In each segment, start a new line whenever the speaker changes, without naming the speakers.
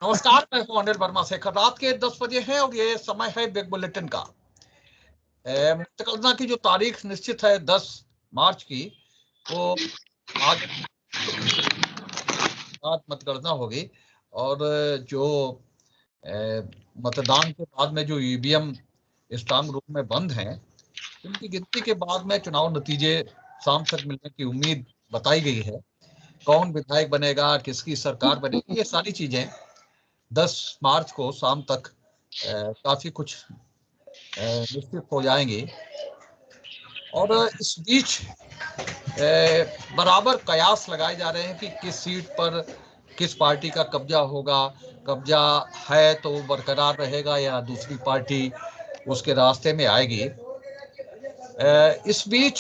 नमस्कार, मैं हूं अनिल वर्मा शेखर। रात के 10 बजे हैं और ये समय है बिग बुलेटिन का। मतगणना की जो तारीख निश्चित है 10 मार्च की, वो आज मतगणना होगी। और जो मतदान के बाद में जो ईवीएम स्ट्रांग रूम में बंद हैं, उनकी गिनती के बाद में चुनाव नतीजे शाम तक मिलने की उम्मीद बताई गई है। कौन विधायक बनेगा, किसकी सरकार बनेगी, ये सारी चीजें 10 मार्च को शाम तक काफी कुछ निश्चित हो जाएंगे। और इस बीच बराबर कयास लगाए जा रहे हैं कि किस सीट पर किस पार्टी का कब्जा होगा। कब्जा है तो बरकरार रहेगा या दूसरी पार्टी उसके रास्ते में आएगी। इस बीच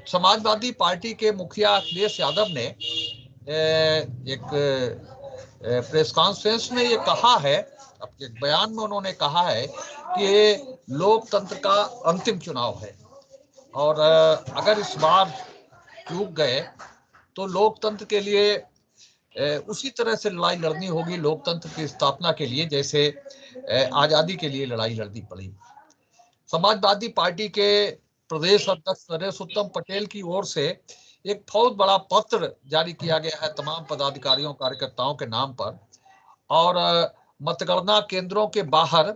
समाजवादी पार्टी के मुखिया अखिलेश यादव ने एक प्रेस कॉन्फ्रेंस में ये कहा है, अपने बयान में उन्होंने कहा है कि ये लोकतंत्र का अंतिम चुनाव है और अगर इस बार चूक गए तो लोकतंत्र के लिए उसी तरह से लड़ाई लड़नी होगी, लोकतंत्र की स्थापना के लिए जैसे आजादी के लिए लड़ाई लड़नी पड़ी। समाजवादी पार्टी के प्रदेश अध्यक्ष नरेश उत्तम पटेल की ओर से एक बहुत बड़ा पत्र जारी किया गया है तमाम पदाधिकारियों कार्यकर्ताओं के नाम पर, और मतगणना केंद्रों के बाहर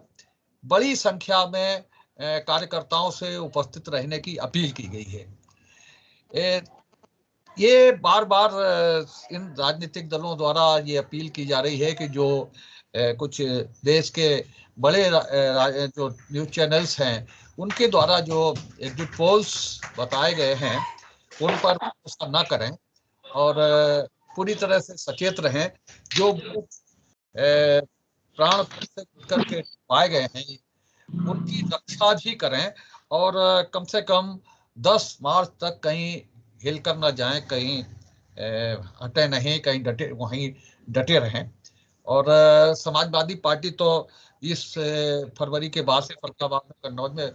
बड़ी संख्या में कार्यकर्ताओं से उपस्थित रहने की अपील की गई है। ये बार बार इन राजनीतिक दलों द्वारा ये अपील की जा रही है कि जो कुछ देश के बड़े जो न्यूज चैनल्स हैं उनके द्वारा जो एग्जिट पोल्स बताए गए हैं उन पर भरोसा न करें और पूरी तरह से सचेत रहें। जो प्राण से करके पाए गए हैं उनकी रक्षा भी करें और कम से कम 10 मार्च तक कहीं हिलकर न जाएं, कहीं हटे नहीं, कहीं डटे वहीं डटे रहें। और समाजवादी पार्टी तो 20 फरवरी के बाद से फरीदाबाद में, कन्नौज में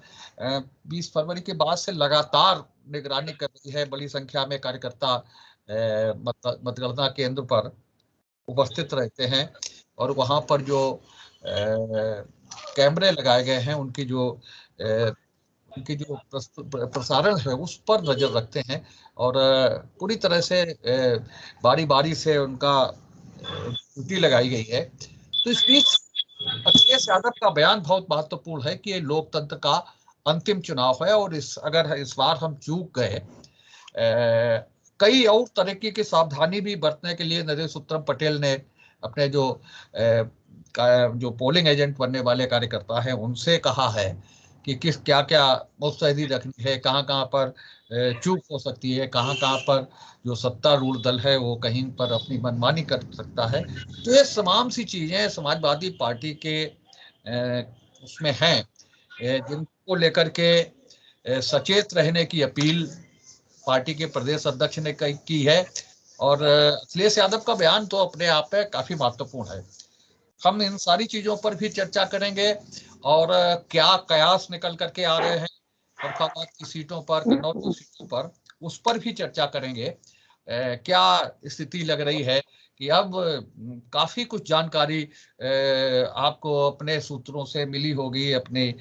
20 फरवरी के बाद से लगातार निगरानी कर रही है। बड़ी संख्या में कार्यकर्ता मतगणना केंद्र पर उपस्थित रहते हैं और वहां पर जो कैमरे लगाए गए हैं उनकी जो प्रसारण है उस पर नजर रखते हैं और पूरी तरह से बारी बारी से उनका ड्यूटी लगाई गई है। तो इस बीच अखिलेश यादव का बयान बहुत महत्वपूर्ण है कि ये लोकतंत्र का अंतिम चुनाव है और अगर इस बार हम चूक गए, कई और तरीके की सावधानी भी बरतने के लिए नरेश उत्तम पटेल ने अपने जो पोलिंग एजेंट बनने वाले कार्यकर्ता हैं उनसे कहा है कि किस क्या क्या मुस्तैदी रखनी है, कहाँ कहाँ पर चूक हो सकती है, कहाँ कहाँ पर जो सत्तारूढ़ दल है वो कहीं पर अपनी मनमानी कर सकता है। तो ये तमाम सी चीजें समाजवादी पार्टी के उसमें हैं जिनको लेकर के सचेत रहने की अपील पार्टी के प्रदेश अध्यक्ष ने की है। और अखिलेश यादव का बयान तो अपने आप में काफी महत्वपूर्ण है। हम इन सारी चीजों पर भी चर्चा करेंगे और क्या कयास निकल करके आ रहे हैं फरीदाबाद की सीटों पर, कन्नौज की सीटों पर, उस पर भी चर्चा करेंगे। क्या स्थिति लग रही है कि अब काफी कुछ जानकारी आपको अपने सूत्रों से मिली होगी, अपने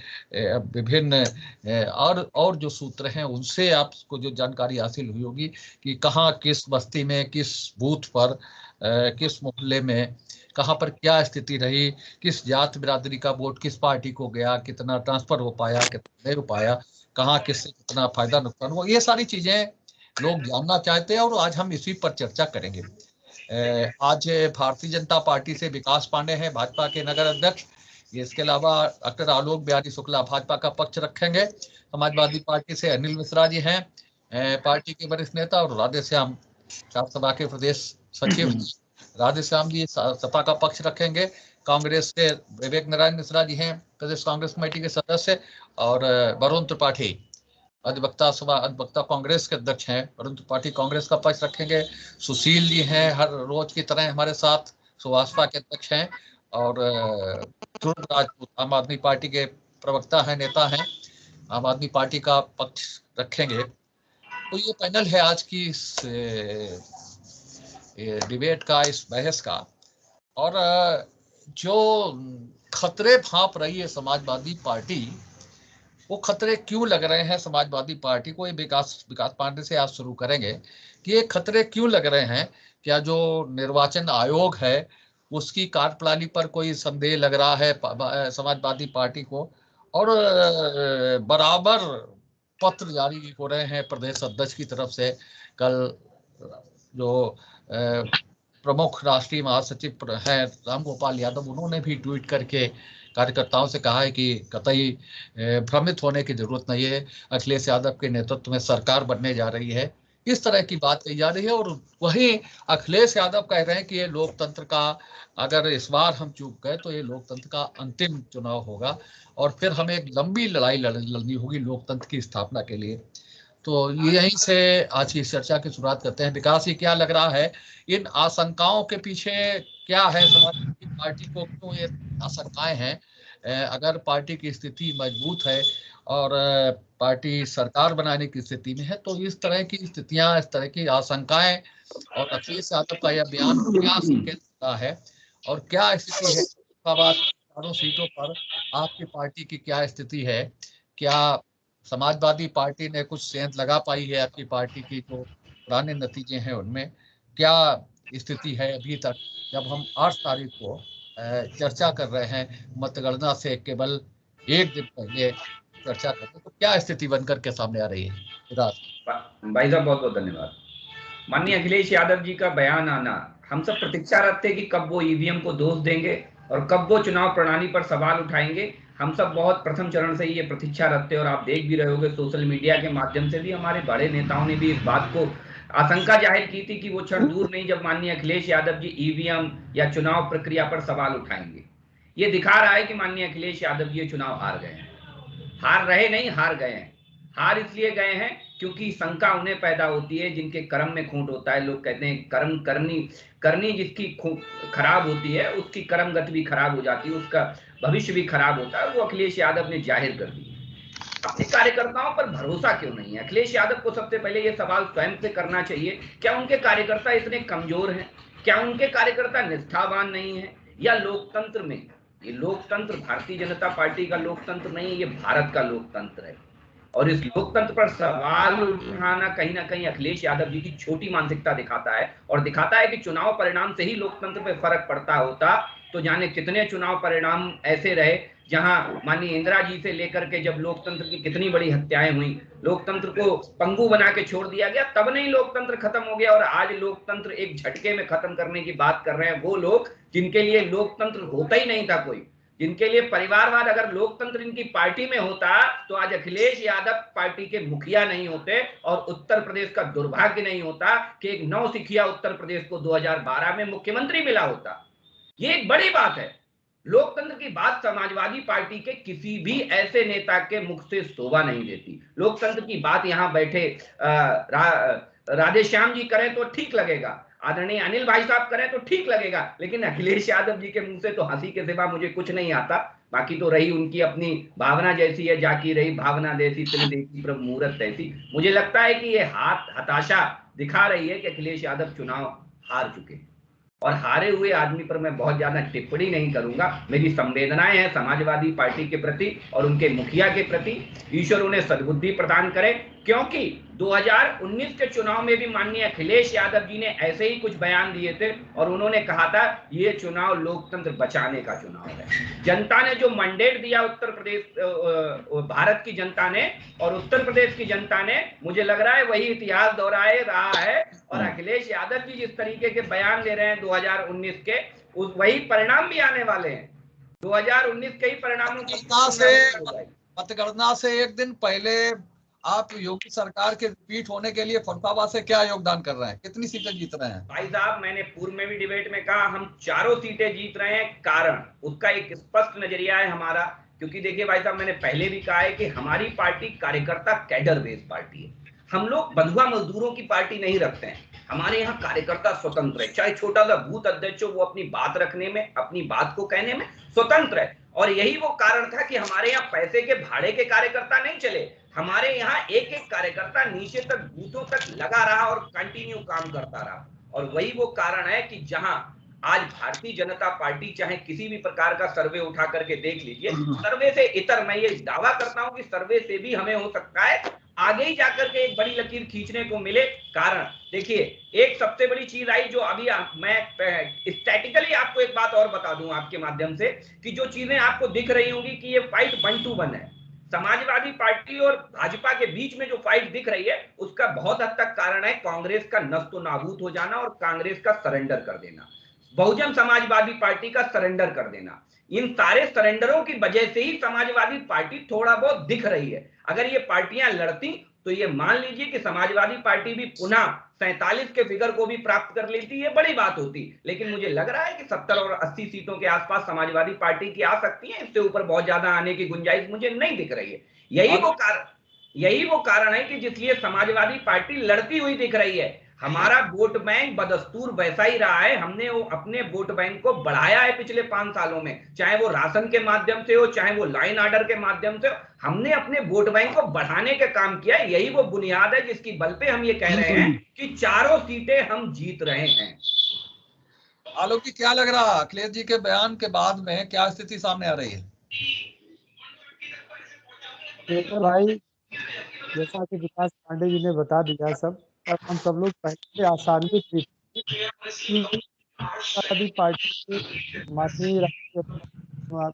विभिन्न और जो सूत्र हैं उनसे आपको जो जानकारी हासिल हुई होगी कि कहाँ किस बस्ती में, किस बूथ पर, किस मोहल्ले में कहाँ पर क्या स्थिति रही, किस जात बिरादरी का वोट किस पार्टी को गया, कितना ट्रांसफर हो पाया, कितना नहीं हो पाया, कहाँ किससे कितना फायदा नुकसान हुआ, ये सारी चीजें लोग जानना चाहते हैं और आज हम इसी पर चर्चा करेंगे। आज भारतीय जनता पार्टी से विकास पांडे हैं, भाजपा के नगर अध्यक्ष। इसके अलावा डॉक्टर आलोक बिहारी शुक्ला भाजपा का पक्ष रखेंगे। समाजवादी पार्टी से अनिल मिश्रा जी हैं, पार्टी के वरिष्ठ नेता, और राधेश्याम सभा के प्रदेश सचिव राधेश्याम जी सपा का पक्ष रखेंगे। कांग्रेस से विवेक नारायण मिश्रा जी हैं, प्रदेश कांग्रेस कमेटी के सदस्य, और वरुण त्रिपाठी अधिवक्ता कांग्रेस के अध्यक्ष हैं, वरुण त्रिपाठी कांग्रेस का पक्ष रखेंगे। सुशील जी हैं हर रोज की तरह हमारे साथ, सुभाषपा के अध्यक्ष हैं, और ध्रुव राजपूत आम आदमी पार्टी के प्रवक्ता हैं, नेता हैं, आम आदमी पार्टी का पक्ष रखेंगे। तो ये पैनल है आज की इस डिबेट का, इस बहस का। और जो खतरे भांप रही है समाजवादी पार्टी, वो खतरे क्यों लग रहे हैं समाजवादी पार्टी को, ये विकास पांडे से आज शुरू करेंगे कि ये खतरे क्यों लग रहे हैं। क्या जो निर्वाचन आयोग है उसकी कार्यप्रणाली पर कोई संदेह लग रहा है समाजवादी पार्टी को, और बराबर पत्र जारी हो रहे हैं प्रदेश अध्यक्ष की तरफ से। कल जो प्रमुख राष्ट्रीय महासचिव हैं राम गोपाल यादव, उन्होंने भी ट्वीट करके कार्यकर्ताओं से कहा है कि कतई भ्रमित होने की जरूरत नहीं है, अखिलेश यादव के नेतृत्व में सरकार बनने जा रही है, इस तरह की बात कही जा रही है। और वहीं अखिलेश यादव कह रहे हैं कि ये लोकतंत्र का, अगर इस बार हम चूक गए तो ये लोकतंत्र का अंतिम चुनाव होगा और फिर हमें एक लंबी लड़ाई लड़नी होगी लोकतंत्र की स्थापना के लिए। तो यहीं से आज की चर्चा की शुरुआत करते हैं। विकास, ही क्या लग रहा है, इन आशंकाओं के पीछे क्या है, समाजवादी पार्टी को क्यों ये आशंकाएं हैं? अगर पार्टी की स्थिति मजबूत है और पार्टी सरकार बनाने की स्थिति में है, तो इस तरह की स्थितियां, इस तरह की आशंकाएं और अखिलेश यादव का यह बयान क्या संकेत देता है और क्या स्थिति है चारों सीटों पर? आपकी पार्टी की क्या स्थिति है? क्या समाजवादी पार्टी ने कुछ सेंध लगा पाई है? आपकी पार्टी की जो पुराने नतीजे हैं उनमें क्या स्थिति है अभी तक, जब हम 8 तारीख को चर्चा कर रहे हैं, मतगणना से केवल एक दिन पहले चर्चा करते हैं, तो क्या स्थिति बनकर के सामने आ रही है?
भाई साहब बहुत बहुत धन्यवाद। माननीय अखिलेश यादव जी का बयान आना, हम सब प्रतीक्षा रखते हैं कि कब वो ईवीएम को दोष देंगे और कब वो चुनाव प्रणाली पर सवाल उठाएंगे। हम सब बहुत प्रथम चरण से ही ये प्रतीक्षा रखते हैं और आप देख भी रहे होंगे सोशल मीडिया के माध्यम से भी हमारे बड़े नेताओं ने भी इस बात को आशंका जाहिर की थी कि वो क्षण दूर नहीं जब माननीय अखिलेश यादव जी ईवीएम या चुनाव प्रक्रिया पर सवाल उठाएंगे। ये दिखा रहा है कि माननीय अखिलेश यादव जी ये चुनाव हार गए हैं। हार रहे नहीं, हार गए हैं। हार इसलिए गए हैं क्योंकि शंका उन्हें पैदा होती है जिनके कर्म में खूंट होता है। लोग कहते हैं कर्म करनी करनी जिसकी खराब होती है उसकी कर्म गति भी खराब हो जाती है, उसका भविष्य भी खराब होता है। वो अखिलेश यादव ने जाहिर कर दी। अपने कार्यकर्ताओं पर भरोसा क्यों नहीं है? अखिलेश यादव को सबसे पहले ये सवाल स्वयं से करना चाहिए, क्या उनके कार्यकर्ता इतने कमजोर हैं? क्या उनके कार्यकर्ता निष्ठावान नहीं है? या लोकतंत्र में, ये लोकतंत्र भारतीय जनता पार्टी का लोकतंत्र नहीं है, ये भारत का लोकतंत्र है और इस लोकतंत्र पर सवाल उठाना कहीं ना कहीं अखिलेश यादव जी की छोटी मानसिकता दिखाता है और दिखाता है कि चुनाव परिणाम से ही लोकतंत्र पे फर्क पड़ता होता तो जाने कितने चुनाव परिणाम ऐसे रहे जहां माननीय इंदिरा जी से लेकर के जब लोकतंत्र की कितनी बड़ी हत्याएं हुई, लोकतंत्र को पंगु बना के छोड़ दिया गया, तब नहीं लोकतंत्र खत्म हो गया और आज लोकतंत्र एक झटके में खत्म करने की बात कर रहे हैं वो लोग जिनके लिए लोकतंत्र होता ही नहीं था कोई, जिनके लिए परिवारवाद, अगर लोकतंत्र इनकी पार्टी में होता तो आज अखिलेश यादव पार्टी के मुखिया नहीं होते और उत्तर प्रदेश का दुर्भाग्य नहीं होता कि एक नौसिखिया उत्तर प्रदेश को 2012 में मुख्यमंत्री मिला होता। ये एक बड़ी बात है। लोकतंत्र की बात समाजवादी पार्टी के किसी भी ऐसे नेता के मुख से शोभा नहीं देती। लोकतंत्र की बात यहां बैठे राधेश्याम जी करें तो ठीक लगेगा, आदरणीय अनिल भाई साहब करें तो ठीक लगेगा, लेकिन अखिलेश यादव जी के मुंह से तो हंसी के सिवा मुझे कुछ नहीं आता। बाकी तो रही उनकी अपनी भावना जैसी है, जाकी रही भावना जैसी तिल देखी प्रभु मुहूर्त ऐसी। मुझे लगता है कि ये हताशा दिखा रही है कि अखिलेश यादव चुनाव हार चुके और हारे हुए आदमी पर मैं बहुत ज्यादा टिप्पणी नहीं करूंगा। मेरी संवेदनाएं हैं समाजवादी पार्टी के प्रति और उनके मुखिया के प्रति। ईश्वर उन्हें सद्बुद्धि प्रदान करे, क्योंकि 2019 के चुनाव में भी माननीय अखिलेश यादव जी ने ऐसे ही कुछ बयान दिए थे और उन्होंने कहा था ये चुनाव लोकतंत्र बचाने का चुनाव है। जनता ने जो मैंडेट दिया उत्तर प्रदेश, भारत की जनता ने और उत्तर प्रदेश की जनता ने, मुझे लग रहा है वही इतिहास दोहराए रहा है और अखिलेश यादव जी जिस तरीके के बयान दे रहे हैं 2019 के, वही परिणाम भी आने वाले हैं। 2019 के ही परिणामों की
मतगणना से एक दिन पहले आप योगी सरकार के रिपीट होने के लिए फरुखाबाद से क्या योगदान कर रहे हैं? कितनी सीटें जीत रहे हैं?
भाई साहब, मैंने पूर्व में भी डिबेट में कहा हम 4 सीटें जीत रहे हैं। कारण उसका एक स्पष्ट नजरिया है हमारा, क्योंकि देखिए भाई साहब, मैंने पहले भी कहा है कि हमारी पार्टी कार्यकर्ता कैडर बेस्ड पार्टी है। हम लोग बंधुआ मजदूरों की पार्टी नहीं रखते हैं। हमारे यहाँ कार्यकर्ता स्वतंत्र है, चाहे छोटा सा बूथ अध्यक्ष हो, वो अपनी बात रखने में, अपनी बात को कहने में स्वतंत्र है। और यही वो कारण था कि हमारे यहाँ पैसे के भाड़े के कार्यकर्ता नहीं चले। हमारे यहाँ एक एक कार्यकर्ता नीचे तक बूथों तक लगा रहा और कंटिन्यू काम करता रहा। और वही वो कारण है कि जहां आज भारतीय जनता पार्टी चाहे किसी भी प्रकार का सर्वे उठा करके देख लीजिए, सर्वे से इतर मैं ये दावा करता हूं कि सर्वे से भी हमें हो सकता है आगे ही जाकर के एक बड़ी लकीर खींचने को मिले। कारण देखिए, एक सबसे बड़ी चीज आई जो अभी मैं स्टैटिकली आपको एक बात और बता दूं आपके माध्यम से, कि जो चीजें आपको दिख रही होंगी कि ये फाइट 1-to-1 है, समाजवादी पार्टी और भाजपा के बीच में जो फाइट दिख रही है उसका बहुत हद तक कारण है कांग्रेस का नष्ट नाबूद हो जाना और कांग्रेस का सरेंडर कर देना, बहुजन समाजवादी पार्टी का सरेंडर कर देना। इन सारे सरेंडरों की वजह से ही समाजवादी पार्टी थोड़ा बहुत दिख रही है। अगर ये पार्टियां लड़ती तो ये मान लीजिए कि समाजवादी पार्टी भी पुनः 47 के फिगर को भी प्राप्त कर लेती, ये बड़ी बात होती। लेकिन मुझे लग रहा है कि 70 और 80 सीटों के आसपास समाजवादी पार्टी की आ सकती है, इससे ऊपर बहुत ज्यादा आने की गुंजाइश मुझे नहीं दिख रही है। यही वो कारण है कि जिसलिए समाजवादी पार्टी लड़ती हुई दिख रही है। हमारा वोट बैंक बदस्तूर वैसा ही रहा है, हमने वो अपने वोट बैंक को बढ़ाया है पिछले 5 सालों में, चाहे वो राशन के माध्यम से हो, चाहे वो लाइन ऑर्डर के माध्यम से हो, हमने अपने वोट बैंक को बढ़ाने का काम किया है। यही वो बुनियाद है जिसकी बल पे हम ये कह रहे हैं कि चारों सीटें हम जीत रहे हैं।
आलोक जी, क्या लग रहा अखिलेश जी के बयान के बाद में क्या स्थिति सामने आ रही है?
देखो भाई, जैसा कि विकास पांडे जी ने बता दिया सब, और हम सब लोग पहले से आसान्वित भी थे कि समाजवादी पार्टी के माननीय राष्ट्रीय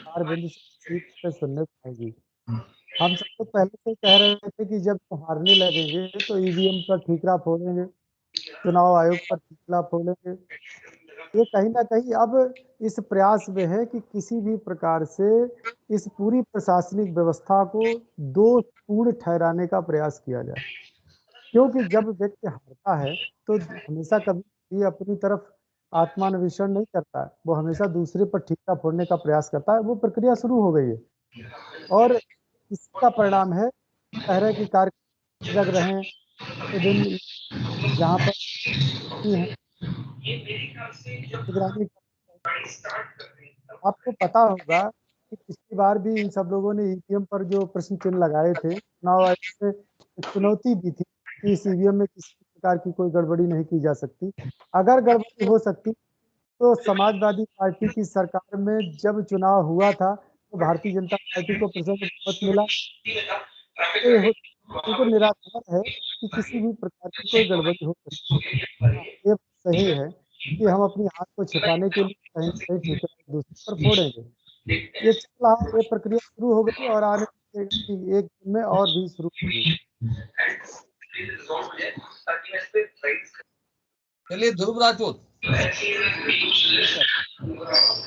अरविंद सीट पे सुनने को आएगी। हम सब लोग पहले से कह रहे थे कि जब हारने लगेंगे तो ईवीएम पर ठीकरा फोड़ेंगे, चुनाव आयोग पर ठीकरा फोड़ेंगे। ये कहीं ना कहीं अब इस प्रयास में है कि किसी भी प्रकार से इस पूरी प्रशासनिक व्यवस्था को दोषपूर्ण ठहराने का प्रयास किया जाए, क्योंकि जब व्यक्ति हारता है तो हमेशा कभी भी अपनी तरफ आत्मान्वेषण नहीं करता है, वो हमेशा दूसरे पर ठीकरा फोड़ने का प्रयास करता है। वो प्रक्रिया शुरू हो गई है और इसका परिणाम है तरह की कार्य जग रहे हैं विभिन्न जहाँ पर निगरानी। आपको पता होगा कि पिछली बार भी इन सब लोगों ने ईवीएम पर जो प्रश्न चिन्ह लगाए थे, चुनाव आयोग से एक चुनौती दी थी कि इस ईवीएम में किसी प्रकार की कोई गड़बड़ी नहीं की जा सकती। अगर गड़बड़ी हो सकती तो समाजवादी पार्टी की सरकार में जब चुनाव हुआ था तो भारतीय जनता पार्टी को प्रचंड बहुमत मिला। बिल्कुल निराधार है कि किसी भी प्रकार की कोई गड़बड़ी हो सकती है। ये सही है कि हम अपनी हाथ को छिपाने के लिए कहीं न कहीं ठीकरा दूसरे पर फोड़ेंगे। ये चल रहा, ये प्रक्रिया शुरू हो गई और आने वाले एक दिन में और भी शुरू होगी।
चलिए ध्रुव राजपूत।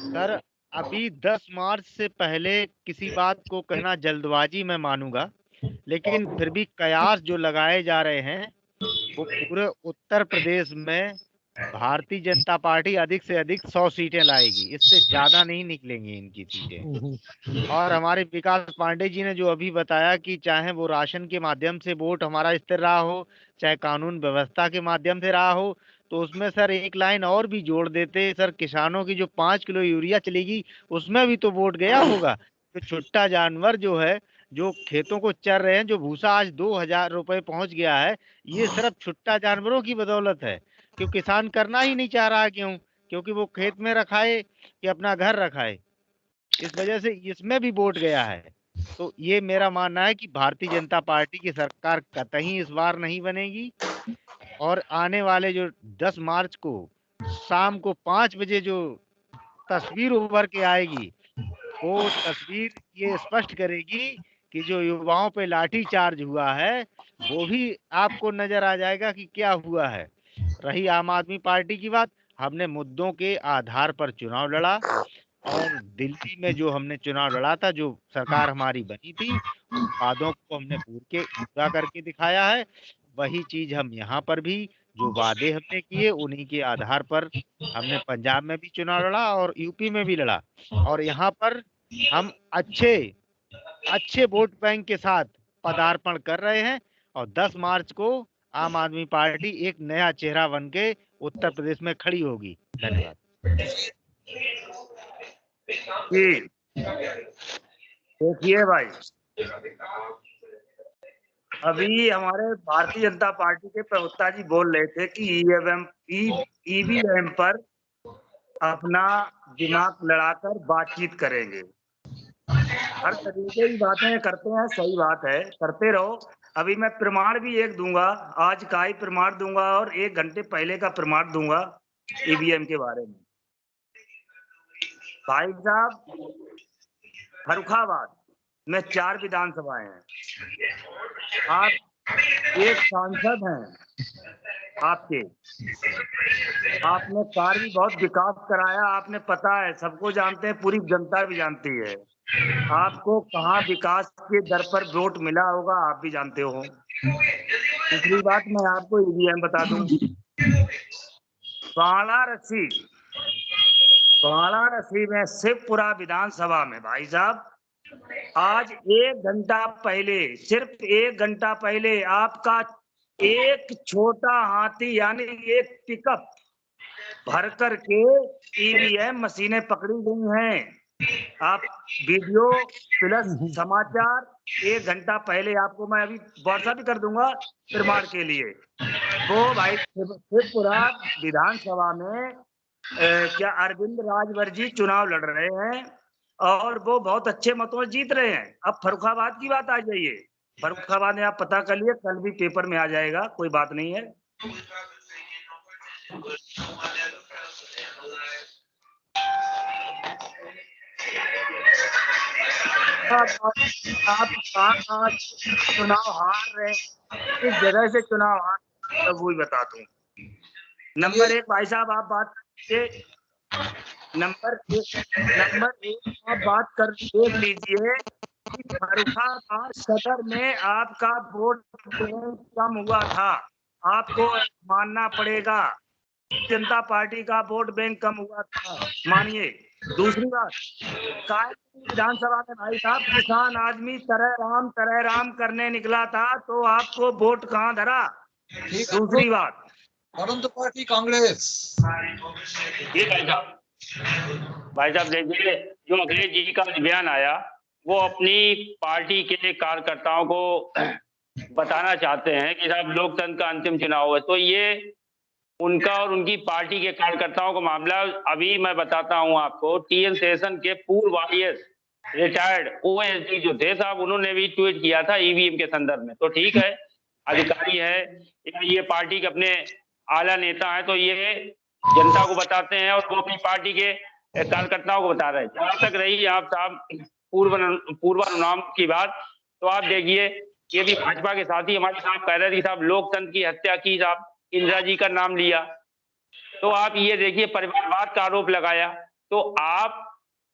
सर, अभी 10 मार्च से पहले किसी बात को कहना जल्दबाजी मैं मानूंगा, लेकिन फिर भी कयास जो लगाए जा रहे हैं वो पूरे उत्तर प्रदेश में भारतीय जनता पार्टी अधिक से अधिक 100 सीटें लाएगी, इससे ज्यादा नहीं निकलेंगी इनकी सीटें। और हमारे विकास पांडे जी ने जो अभी बताया कि चाहे वो राशन के माध्यम से वोट हमारा स्थिर रहा हो, चाहे कानून व्यवस्था के माध्यम से रहा हो, तो उसमें सर एक लाइन और भी जोड़ देते सर, किसानों की जो 5 किलो यूरिया चलेगी उसमें भी तो वोट गया होगा। तो छुट्टा जानवर जो है, जो खेतों को चर रहे हैं, जो भूसा आज 2000 रुपए पहुंच गया है, ये सिर्फ छुट्टा जानवरों की बदौलत है। क्यों किसान करना ही नहीं चाह रहा, क्यों? क्योंकि वो खेत में रखाए कि अपना घर रखाए, इस वजह से इसमें भी वोट गया है। तो ये मेरा मानना है कि भारतीय जनता पार्टी की सरकार कतई इस बार नहीं बनेगी। और आने वाले जो 10 मार्च को शाम को 5 बजे जो तस्वीर उभर के आएगी, वो तस्वीर ये स्पष्ट करेगी कि जो युवाओं पे लाठी चार्ज हुआ है वो भी आपको नजर आ जाएगा कि क्या हुआ है। रही आम आदमी पार्टी की बात, हमने मुद्दों के आधार पर चुनाव लड़ा और दिल्ली में जो हमने चुनाव लड़ा था, जो सरकार हमारी बनी थी, उन वादों को हमने पूरा करके दिखाया है। वही चीज हम यहाँ पर भी, जो वादे हमने किए उन्हीं के आधार पर हमने पंजाब में भी चुनाव लड़ा और यूपी में भी लड़ा। और यहाँ पर हम अच्छे वोट बैंक के साथ पदार्पण कर रहे हैं और 10 मार्च को आम आदमी पार्टी एक नया चेहरा बन के उत्तर प्रदेश में खड़ी होगी। धन्यवाद
जी। देखिए भाई, अभी हमारे भारतीय जनता पार्टी के प्रवक्ता जी बोल रहे थे कि ईवीएम पर अपना दिमाग लड़ाकर बातचीत करेंगे। हर तरीके की बातें करते हैं, सही बात है, करते रहो। अभी मैं प्रमाण भी एक दूंगा, आज का ही प्रमाण दूंगा और 1 घंटे पहले का प्रमाण दूंगा ईवीएम के बारे में। भाई साहब, फर्रुखाबाद में 4 विधानसभाएं हैं। आप एक सांसद हैं, आपने कार्य भी बहुत विकास कराया, आपने पता है, सबको जानते हैं, पूरी जनता भी जानती है। आपको कहाँ विकास के दर पर वोट मिला होगा, आप भी जानते हो। दूसरी बात मैं आपको ईवीएम बता दूं, वाराणसी में शिवपुरा विधानसभा में भाई साहब आज 1 घंटा पहले, सिर्फ 1 घंटा पहले आपका एक छोटा हाथी यानी एक पिकअप भर करके ईवीएम मशीनें पकड़ी गई हैं। आप वीडियो प्लस समाचार 1 घंटा पहले आपको मैं अभी व्हाट्सएप भी कर दूंगा प्रमाण के लिए। वो भाई शिवपुरा विधानसभा में क्या अरविंद राजभर जी चुनाव लड़ रहे हैं और वो बहुत अच्छे मतों से जीत रहे हैं। अब फर्रुखाबाद की बात आ जाइए, फर्रुखाबाद में आप पता कर लिए, कल भी पेपर में आ जाएगा, कोई बात नहीं है। आप चुनाव हार रहे हैं, किस जगह से चुनाव हार, तो वो ही बता दूं। नंबर 1 भाई साहब आप बात कीजिए, नंबर 1 आप बात कर देख लीजिए कि फर्रुखाबाद सदर में आपका वोट कम हुआ था, आपको मानना पड़ेगा। जनता पार्टी का वोट बैंक कम हुआ था, मानिए। दूसरी बात, विधानसभा में भाई साहब किसान आदमी तरह राम करने निकला था, तो आपको वोट कहाँ धरा। दूसरी बात,
परंतु पार्टी कांग्रेस,
भाई साहब देखिए, जो अखिलेश जी का बयान आया वो अपनी पार्टी के कार्यकर्ताओं को बताना चाहते हैं कि साहब लोकतंत्र का अंतिम चुनाव है, तो ये उनका और उनकी पार्टी के कार्यकर्ताओं का मामला। अभी मैं बताता हूं आपको, TN सेशन के पूर्व IAS रिटायर्ड OSD जो थे साहब, उन्होंने भी ट्वीट किया था ईवीएम के संदर्भ में। तो ठीक है, अधिकारी है, ये पार्टी के अपने आला नेता है, तो ये जनता को बताते हैं और वो अपनी पार्टी के कार्यकर्ताओं को बता रहे हैं। जहां तक रही आप साहब पूर्वानुमान की बात, तो आप देखिए ये भी भाजपा के साथी हमारे साहब कह रहे थे साहब लोकतंत्र की हत्या की, साहब इंदिरा जी का नाम लिया। तो आप ये देखिए परिवारवाद का आरोप लगाया। तो आप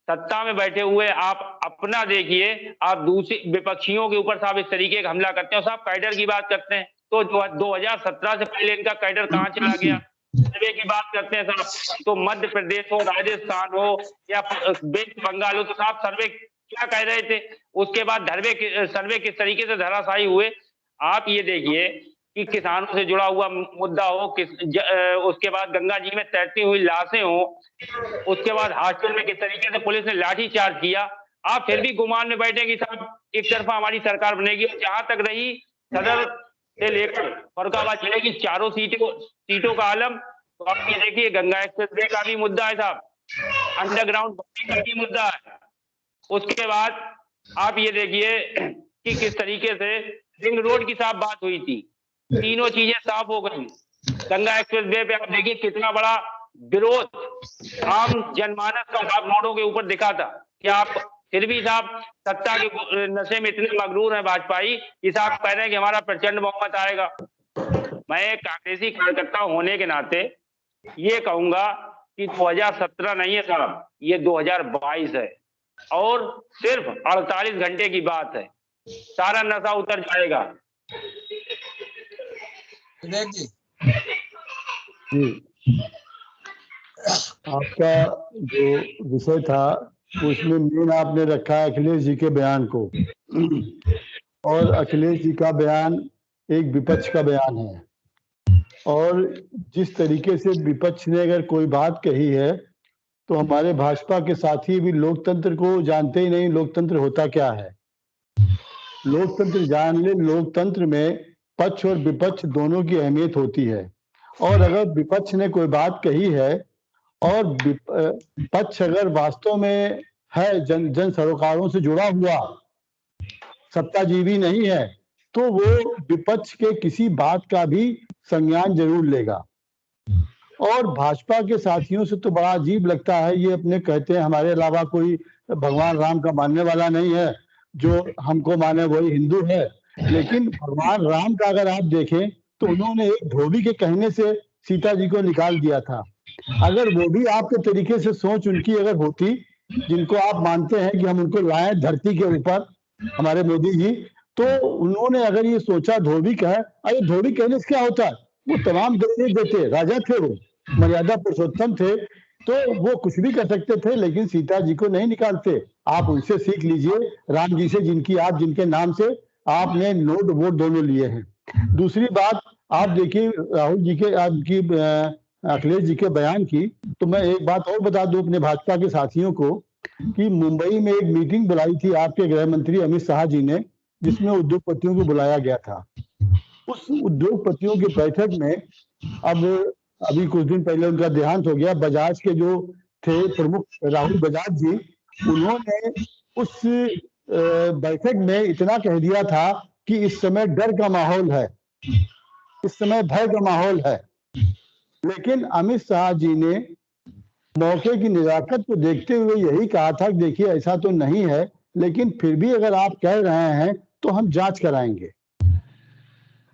सत्ता में बैठे हुए आप अपना देखिए, आप दूसरे विपक्षियों के ऊपर साहब इस तरीके का हमला करते हैं। साहब कैडर की बात करते हैं, तो 2017 से पहले इनका कैडर कहाँ चला गया। सर्वे की बात करते हैं साहब, तो मध्य प्रदेश हो, राजस्थान हो या वेस्ट बंगाल हो, तो साहब सर्वे क्या कह रहे थे। उसके बाद सर्वे किस तरीके से धराशायी हुए। आप ये देखिए कि किसानों से जुड़ा हुआ मुद्दा हो, उसके बाद गंगा जी में तैरती हुई लाशें हो, उसके बाद हॉस्टल में किस तरीके से पुलिस ने लाठीचार्ज किया। आप फिर भी गुमान में बैठे कि साहब एक तरफा हमारी सरकार बनेगी। जहां तक रही सदर से लेकर फर्रुखाबाद जिले की चारों सीटों का आलम, तो आप ये देखिए गंगा एक्सप्रेस का भी मुद्दा है साहब, अंडरग्राउंड का भी मुद्दा है। उसके बाद आप ये देखिए कि किस तरीके से रिंग रोड की साफ बात हुई थी, तीनों चीजें साफ हो गई। गंगा एक्सप्रेस वे पे आप देखिए कितना बड़ा विरोध आम जनमानस का साहब रोडों के ऊपर दिखा था कि आप फिर भी साहब सत्ता के नशे में इतने मगरूर हैं भाजपाई कि साहब कह रहे हैं कि हमारा प्रचंड बहुमत आएगा। मैं एक कांग्रेसी कार्यकर्ता होने के नाते ये कहूंगा कि 2017 नहीं है साहब, ये 2022 है और सिर्फ 48 घंटे की बात है, सारा नशा उतर जाएगा।
जी
आपका जो विषय था उसमें मेन आपने रखा है अखिलेश जी के बयान को, और अखिलेश जी का बयान एक विपक्ष का बयान है, और जिस तरीके से विपक्ष ने अगर कोई बात कही है तो हमारे भाजपा के साथी भी लोकतंत्र को जानते ही नहीं, लोकतंत्र होता क्या है। लोकतंत्र जान ले, लोकतंत्र में पक्ष और विपक्ष दोनों की अहमियत होती है, और अगर विपक्ष ने कोई बात कही है और पक्ष अगर वास्तव में है जन सरोकारों से जुड़ा हुआ, सत्ताजीवी नहीं है, तो वो विपक्ष के किसी बात का भी संज्ञान जरूर लेगा। और भाजपा के साथियों से तो बड़ा अजीब लगता है, ये अपने कहते हैं हमारे अलावा कोई भगवान राम का मानने वाला नहीं है, जो हमको माने वही हिंदू है। लेकिन भगवान राम का अगर आप देखें तो उन्होंने एक धोबी के कहने से सीता जी को निकाल दिया था। अगर वो भी आपके तरीके से सोच उनकी अगर होती, जिनको आप मानते हैं कि हम उनको लाएं धरती के ऊपर, हमारे मोदी जी, तो उन्होंने अगर ये सोचा धोबी का है, अरे धोबी कहने से क्या होता है, वो तमाम दर्जे देते, राजा थे, वो मर्यादा पुरुषोत्तम थे, तो वो कुछ भी कर सकते थे, लेकिन सीता जी को नहीं निकालते। आप उनसे सीख लीजिए, राम जी से, जिनके नाम से आपने नोट वोट दोनों लिए हैं। दूसरी बात आप देखिए राहुल जी के, आपकी अखिलेश जी के बयान की, तो मैं एक बात और बता दूं अपने भाजपा के साथियों को कि मुंबई में एक मीटिंग बुलाई थी आपके गृह मंत्री अमित शाह जी ने, जिसमें उद्योगपतियों को बुलाया गया था। उस उद्योगपतियों की बैठक में अभी कुछ दिन पहले उनका देहांत हो गया, बजाज के जो थे प्रमुख राहुल बजाज जी, उन्होंने उस बैठक में इतना कह दिया था कि इस समय डर का माहौल है, इस समय भय का माहौल है। लेकिन अमित शाह जी ने मौके की नजाकत को देखते हुए यही कहा था कि देखिए ऐसा तो नहीं है, लेकिन फिर भी अगर आप कह रहे हैं तो हम जांच कराएंगे।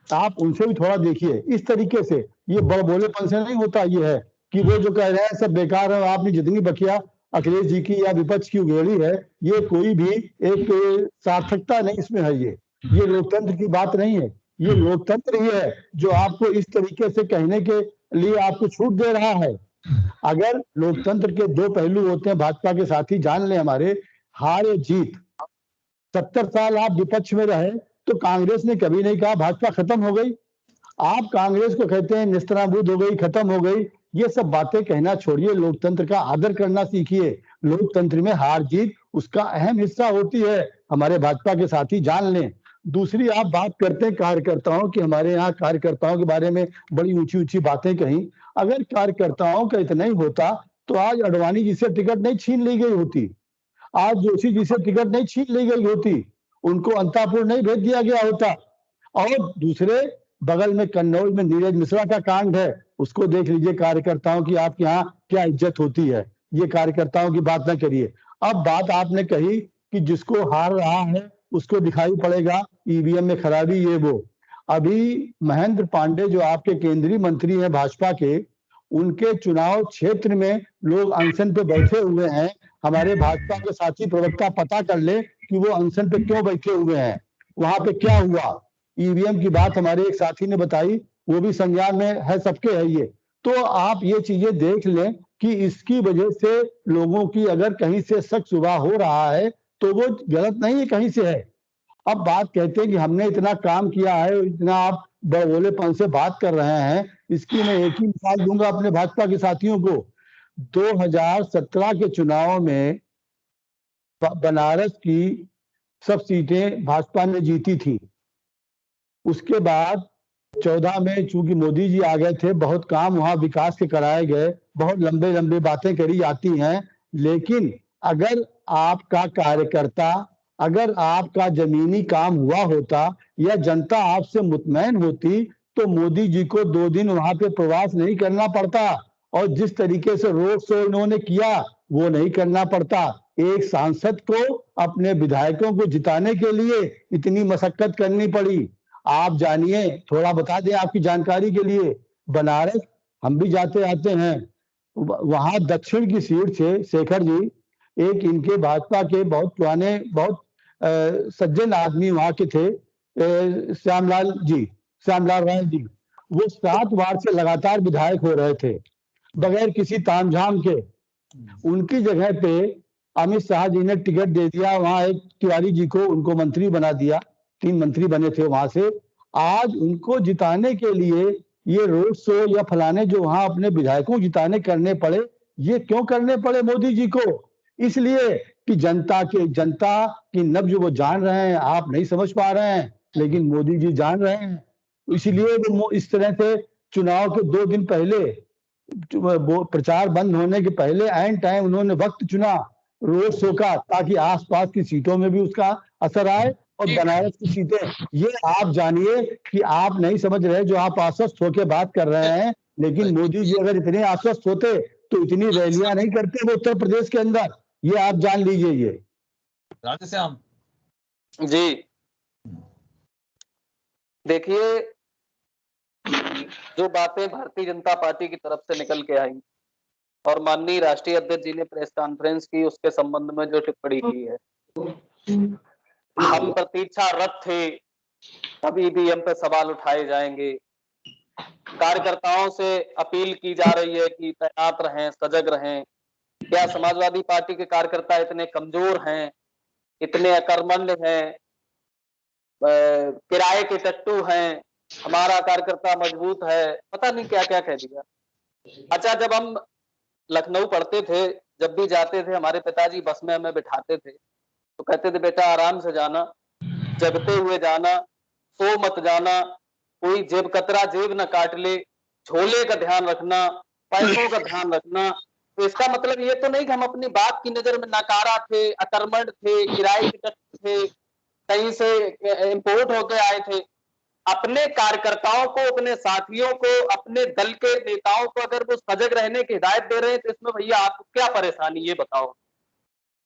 आप उनसे भी थोड़ा देखिए इस तरीके से, ये बड़ बोलेपन से नहीं होता। ये है कि वो जो कह रहे हैं सब बेकार है, आपने जितनी बकिया अखिलेश जी की या विपक्ष की उगेड़ी है, ये कोई भी एक सार्थकता नहीं इसमें है। ये लोकतंत्र की बात नहीं है, ये लोकतंत्र ही है जो आपको इस तरीके से कहने के लिए आपको छूट दे रहा है। अगर लोकतंत्र के दो पहलू होते हैं, भाजपा के साथी जान ले हमारे, हार या जीत। 70 साल आप विपक्ष में रहे तो कांग्रेस ने कभी नहीं कहा भाजपा खत्म हो गई। आप कांग्रेस को कहते हैं निस्तानाबूद हो गई, खत्म हो गई। ये सब बातें कहना छोड़िए, लोकतंत्र का आदर करना सीखिए। लोकतंत्र में हार जीत उसका अहम हिस्सा होती है, हमारे भाजपा के साथी जान लें। दूसरी आप बात करते हैं कार्यकर्ताओं की, हमारे यहाँ कार्यकर्ताओं के बारे में बड़ी ऊंची ऊंची बातें कही। अगर कार्यकर्ताओं का इतना ही होता तो आज अडवाणी जी से टिकट नहीं छीन ली गई होती, आज जोशी जी से टिकट नहीं छीन ली गई होती, उनको अंतापुर नहीं भेज दिया गया होता। और दूसरे बगल में कन्नौज में नीरज मिश्रा का कांड है, उसको देख लीजिए कार्यकर्ताओं की आपके यहाँ क्या इज्जत होती है। ये कार्यकर्ताओं की बात ना करिए। अब बात आपने कही कि जिसको हार रहा है उसको दिखाई पड़ेगा ईवीएम में खराबी, ये वो। अभी महेंद्र पांडे जो आपके केंद्रीय मंत्री हैं भाजपा के, उनके चुनाव क्षेत्र में लोग अनशन पे बैठे हुए हैं। हमारे भाजपा के साथी प्रवक्ता पता कर ले कि वो अनशन पे क्यों बैठे हुए हैं, वहां पे क्या हुआ। ईवीएम की बात हमारे एक साथी ने बताई, वो भी संज्ञान में है, सबके है ये। तो आप ये चीजें देख लें कि इसकी वजह से लोगों की अगर कहीं से शक शुबा हो रहा है तो वो गलत नहीं है, कहीं से है। अब बात कहते हैं कि हमने इतना काम किया है, इतना आप बड़बोलेपन से बात कर रहे हैं, इसकी मैं एक ही मिसाल दूंगा अपने भाजपा के साथियों को। 2017 के चुनाव में बनारस की सब सीटें भाजपा ने जीती थी। उसके बाद 14 में चूंकि मोदी जी आ गए थे, बहुत काम वहां विकास के कराए गए, बहुत लंबे लंबे बातें करी जाती हैं। लेकिन अगर आपका कार्यकर्ता, अगर आपका जमीनी काम हुआ होता या जनता आपसे मुतमैन होती तो मोदी जी को 2 दिन वहां पे प्रवास नहीं करना पड़ता, और जिस तरीके से रोड शो इन्होंने किया वो नहीं करना पड़ता। एक सांसद को अपने विधायकों को जिताने के लिए इतनी मशक्कत करनी पड़ी। आप जानिए, थोड़ा बता दें आपकी जानकारी के लिए, बनारस हम भी जाते आते हैं, वहां दक्षिण की सीट से शेखर जी, एक इनके भाजपा के बहुत पुराने, बहुत सज्जन आदमी वहां के थे, श्यामलाल राय जी, वो 7 बार से लगातार विधायक हो रहे थे बगैर किसी तामझाम के। उनकी जगह पे अमित शाह जी ने टिकट दे दिया, वहां एक तिवारी जी को उनको मंत्री बना दिया, 3 मंत्री बने थे वहां से। आज उनको जिताने के लिए ये रोड शो या फलाने जो वहां अपने विधायकों जिताने करने पड़े, ये क्यों करने पड़े मोदी जी को? इसलिए कि जनता की नब्ज वो जान रहे हैं, आप नहीं समझ पा रहे हैं, लेकिन मोदी जी जान रहे हैं। इसलिए वो इस तरह से चुनाव के 2 दिन पहले प्रचार बंद होने के पहले एन टाइम उन्होंने वक्त चुना रोड शो का, ताकि आसपास की सीटों में भी उसका असर आए और बनारस की सीटें, ये आप जानिए कि आप नहीं समझ रहे, जो आप आश्वस्त होकर बात कर रहे हैं, लेकिन मोदी जी अगर इतने आश्वस्त होते तो इतनी रैलियां नहीं करते वो उत्तर प्रदेश के अंदर, ये आप जान लीजिए। ये
राधेश्याम
जी देखिए, जो बातें भारतीय जनता पार्टी की तरफ से निकल के आई और माननीय राष्ट्रीय अध्यक्ष जी ने प्रेस कॉन्फ्रेंस की, उसके संबंध में जो टिप्पणी की है, हम प्रतीक्षारत थे तब ईवीएम पे सवाल उठाए जाएंगे। कार्यकर्ताओं से अपील की जा रही है कि तैनात रहें, सजग रहें। क्या समाजवादी पार्टी के कार्यकर्ता इतने कमजोर हैं, इतने अकर्मण्य हैं, किराए के टट्टू हैं, हमारा कार्यकर्ता मजबूत है, पता नहीं क्या क्या कह दिया। अच्छा, जब हम लखनऊ पढ़ते थे, जब भी जाते थे, हमारे पिताजी बस में हमें बिठाते थे तो कहते थे, बेटा आराम से जाना, जगते हुए जाना, सो मत जाना, कोई जेब कतरा जेब न काट ले, झोले का ध्यान रखना, पैसों का ध्यान रखना। तो इसका मतलब ये तो नहीं कि हम अपनी बात की नजर में नकारा थे, अकर्मण्य थे, किराए के टट्टू थे, कहीं से इंपोर्ट होके आए थे। अपने कार्यकर्ताओं को, अपने साथियों को, अपने दल के नेताओं को अगर वो सजग रहने की हिदायत दे रहे हैं तो इसमें भैया आपको क्या परेशानी, ये बताओ।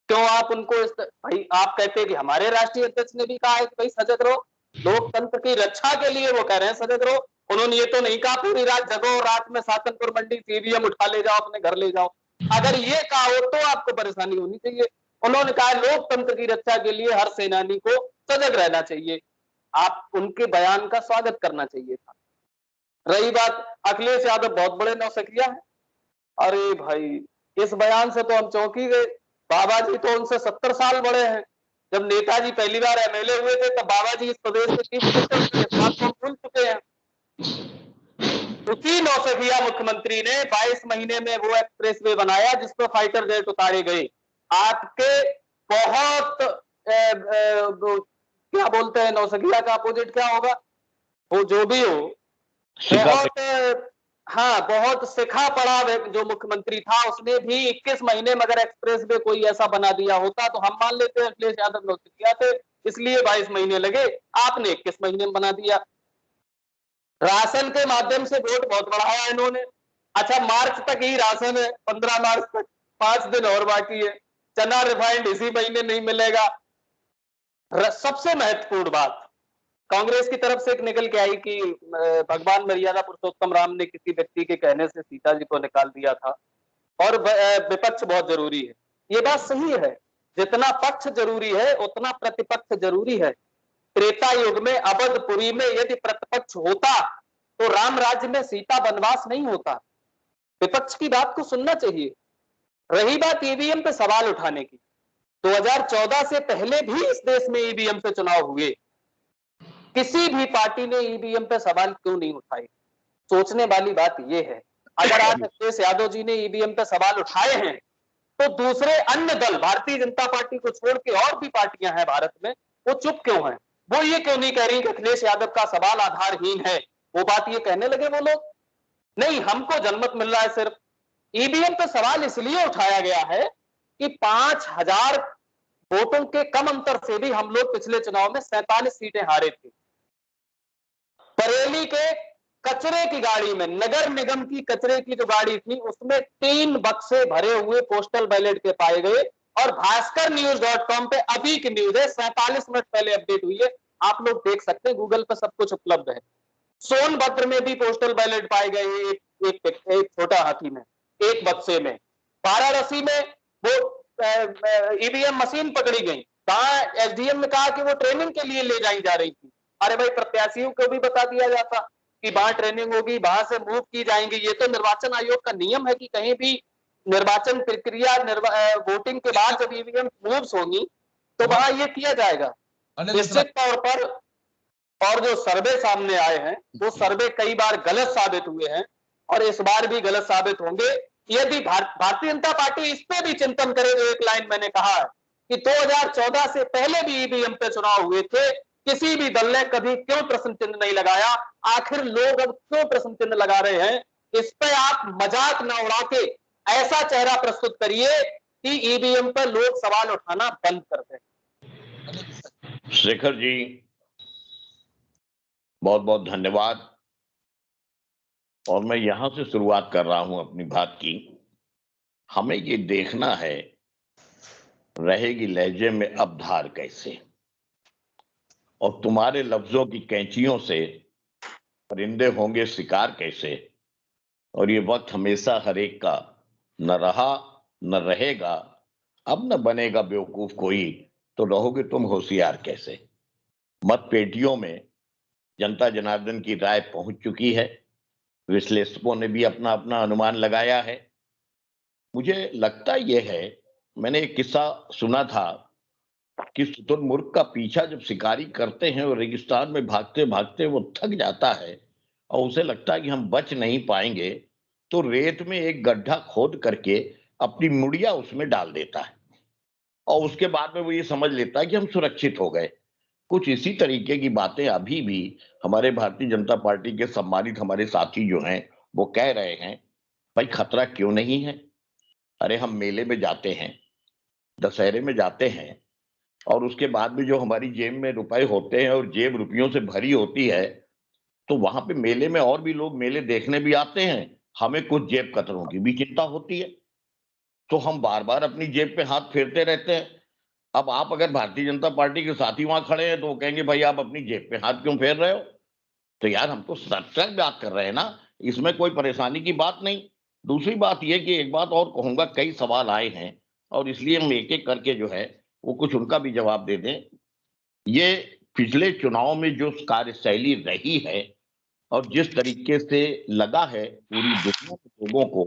क्यों आप उनको भाई आप कहते हैं कि हमारे राष्ट्रीय अध्यक्ष ने भी कहा है कि भाई सजग रहो, लोकतंत्र की रक्षा के लिए वो कह रहे हैं सजग रहो। उन्होंने ये तो नहीं कहा पूरी रात जगो और रात में सातनपुर मंडी ईवीएम उठा ले जाओ, अपने घर ले जाओ। अगर ये कहा हो तो आपको परेशानी होनी चाहिए। उन्होंने कहा लोकतंत्र की रक्षा के लिए हर सेनानी को सजग रहना चाहिए। आप उनके बयान का स्वागत करना चाहिए था। रही बात अखिलेश यादव बहुत बड़े नौसिखिया हैं, अरे भाई इस बयान से तो हम चौंकी गए। बाबा जी तो उनसे 70 साल बड़े हैं। जब नेताजी पहली बार एमएलए हुए थे तब बाबा जी इस प्रदेश के चीफ मिनिस्टर थे, बात को भूल चुके हैं। उसी नौसिखिया मुख्यमंत्री ने 22 महीने में वो एक्सप्रेसवे बनाया जिस पर फाइटर जेट उतारे गए। आपके बहुत क्या बोलते हैं, नौसिखिया का अपोजिट क्या होगा, वो जो भी हो, बहुत बहुत सिखा पड़ा जो मुख्यमंत्री था, उसने भी 21 महीने में अगर एक्सप्रेस वे कोई ऐसा बना दिया होता तो हम मान लेते हैं अखिलेश यादव नौसिखिया थे इसलिए 22 महीने लगे, आपने 21 महीने में बना दिया। राशन के माध्यम से वोट बहुत बढ़ाया इन्होंने। अच्छा, मार्च तक ही राशन है, 15 मार्च तक 5 दिन और बाकी है। चना रिफाइंड इसी महीने नहीं मिलेगा। सबसे महत्वपूर्ण बात कांग्रेस की तरफ से एक निकल के आई कि भगवान मर्यादा पुरुषोत्तम राम ने किसी व्यक्ति के कहने से सीता जी को निकाल दिया था और विपक्ष बहुत जरूरी है। ये बात सही है, जितना पक्ष जरूरी है उतना प्रतिपक्ष जरूरी है। त्रेता युग में अवधपुरी में यदि प्रतिपक्ष होता तो राम राज्य में सीता वनवास नहीं होता। विपक्ष की बात को सुनना चाहिए। रही बात ईवीएम पे सवाल उठाने की, 2014 से पहले भी इस देश में ईवीएम पे चुनाव हुए, किसी भी पार्टी ने ईवीएम पे सवाल क्यों नहीं उठाए? सोचने वाली बात यह है। अगर आज अखिलेश यादव जी ने ईवीएम पे सवाल उठाए हैं तो दूसरे अन्य दल, भारतीय जनता पार्टी को छोड़ के और भी पार्टियां हैं भारत में, वो चुप क्यों हैं? वो ये क्यों नहीं कह रही कि अखिलेश यादव का सवाल आधारहीन है? वो बात ये कहने लगे वो लोग, नहीं हमको जनमत मिल रहा है। सिर्फ ईवीएम पे सवाल इसलिए उठाया गया है कि 5000 वोटों के कम अंतर से भी हम लोग पिछले चुनाव में 47 सीटें हारे थे। बरेली के कचरे की गाड़ी में, नगर निगम की कचरे की जो गाड़ी थी उसमें 3 बक्से भरे हुए पोस्टल बैलेट के पाए गए और भास्कर न्यूज.com पे अभी की न्यूज है, 47 मिनट पहले अपडेट हुई है, आप लोग देख सकते हैं, गूगल पे सब कुछ उपलब्ध है। सोनभद्र में भी पोस्टल बैलेट पाए गए एक छोटा हाथी में, एक बक्से में। वाराणसी में वो ईवीएम मशीन पकड़ी गई, कहा एसडीएम ने कहा कि वो ट्रेनिंग के लिए ले जाई जा रही थी। अरे भाई, प्रत्याशियों को भी बता दिया जाता कि वहां ट्रेनिंग होगी, वहां से मूव की जाएंगी। ये तो निर्वाचन आयोग का नियम है कि कहीं भी निर्वाचन प्रक्रिया वोटिंग के बाद जब ईवीएम मूव्स होंगी तो वहां ये किया जाएगा निश्चित तौर पर। और जो सर्वे सामने आए हैं वो सर्वे कई बार गलत साबित हुए हैं और इस बार भी गलत साबित होंगे। यदि भारतीय जनता पार्टी इस पे भी चिंतन करे, जो एक लाइन मैंने कहा है कि 2014 से पहले भी ईवीएम पे चुनाव हुए थे, किसी भी दल ने कभी क्यों प्रश्न चिन्ह नहीं लगाया? आखिर लोग अब क्यों प्रश्न चिन्ह लगा रहे हैं? इस पे आप मजाक न उड़ा के ऐसा चेहरा प्रस्तुत करिए कि ईवीएम पर लोग सवाल उठाना बंद कर दें।
शेखर जी बहुत बहुत धन्यवाद। और मैं यहां से शुरुआत कर रहा हूं अपनी बात की। हमें ये देखना है रहेगी लहजे में अब धार कैसे, और तुम्हारे लफ्जों की कैंचियों से परिंदे होंगे शिकार कैसे। और ये वक्त हमेशा हर एक का न रहा न रहेगा, अब न बनेगा बेवकूफ कोई, तो रहोगे तुम होशियार कैसे। मत पेटियों में जनता जनार्दन की राय पहुंच चुकी है, विश्लेषकों ने भी अपना अपना अनुमान लगाया है। मुझे लगता यह है, मैंने एक किस्सा सुना था कि शुतुरमुर्ग का पीछा जब शिकारी करते हैं और रेगिस्तान में भागते भागते वो थक जाता है और उसे लगता है कि हम बच नहीं पाएंगे, तो रेत में एक गड्ढा खोद करके अपनी मुड़िया उसमें डाल देता है और उसके बाद में वो ये समझ लेता है कि हम सुरक्षित हो गए। कुछ इसी तरीके की बातें अभी भी हमारे भारतीय जनता पार्टी के सम्मानित हमारे साथी जो हैं वो कह रहे हैं। भाई खतरा क्यों नहीं है? अरे हम मेले में जाते हैं, दशहरे में जाते हैं, और उसके बाद भी जो हमारी जेब में रुपए होते हैं और जेब रुपयों से भरी होती है, तो वहां पे मेले में और भी लोग मेले देखने भी आते हैं, हमें कुछ जेब कतरों की भी चिंता होती है, तो हम बार बार अपनी जेब पे हाथ फेरते रहते हैं। अब आप अगर भारतीय जनता पार्टी के साथी वहां खड़े हैं तो वो कहेंगे भाई आप अपनी जेब पे हाथ क्यों फेर रहे हो? तो यार हम तो सच बात कर रहे हैं ना, इसमें कोई परेशानी की बात नहीं। दूसरी बात यह कि एक बात और कहूंगा, कई सवाल आए हैं और इसलिए हम एक एक करके जो है वो कुछ उनका भी जवाब दे दें। ये पिछले चुनाव में जो कार्यशैली रही है और जिस तरीके से लगा है पूरी दुनिया के लोगों को